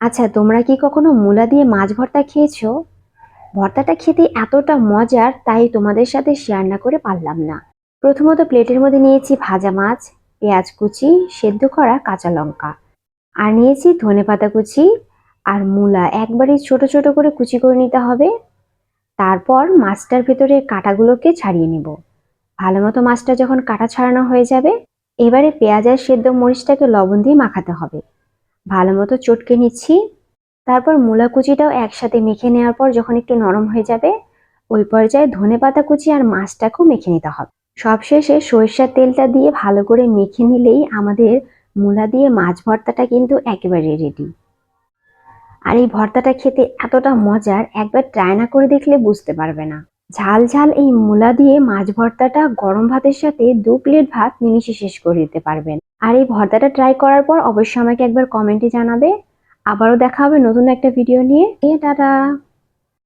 আচ্ছা, তোমরা কি কখনো মূলা দিয়ে মাছ ভর্তা খেয়েছো? ভর্তাটা খেতে এতটা মজার, তাই তোমাদের সাথে শেয়ার না করে পারলাম না। প্রথমত প্লেটের মধ্যে নিয়েছি ভাজা মাছ, পেঁয়াজ কুচি, সেদ্ধ করা কাঁচা লঙ্কা, আর নিয়েছি ধনেপাতা কুচি আর মূলা একবারে ছোট ছোট করে কুচি করে নিতে হবে। তারপর মাছটার ভেতরে কাঁটাগুলোকে ছাড়িয়ে নিব। ভালো মতো মাছটা যখন কাঁটা ছাড়ানো হয়ে যাবে, এবারে পেঁয়াজ আর সেদ্ধ মরিচটাকে লবণ দিয়ে মাখাতে হবে। ভালো মতো চটকে নিচ্ছি। তারপর মূলা কুচিটাও একসাথে মেখে নেওয়ার পর যখন একটু নরম হয়ে যাবে, ওই পর্যায়ে ধনেপাতা কুচি আর মাছটাকেও মেখে নিতে হবে। সবশেষে সরিষার তেলটা দিয়ে ভালো করে মেখে নিলেই আমাদের মূলা দিয়ে মাছ ভর্তাটা কিন্তু একেবারে রেডি। আর এই ভর্তাটা খেতে এতটা মজার, একবার ট্রাই না করে দেখলে বুঝতে পারবে না। ঝাল ঝাল এই মূলা দিয়ে মাছ ভর্তাটা গরম ভাতের সাথে 2 প্লেট ভাত নিমিষে শেষ করে দিতে পারবেন। আর এই ভর্তাটা ট্রাই করার পর অবশ্যই আমাকে একবার কমেন্টে জানাবে। আবারও দেখা হবে নতুন একটা ভিডিও নিয়ে। টাটা।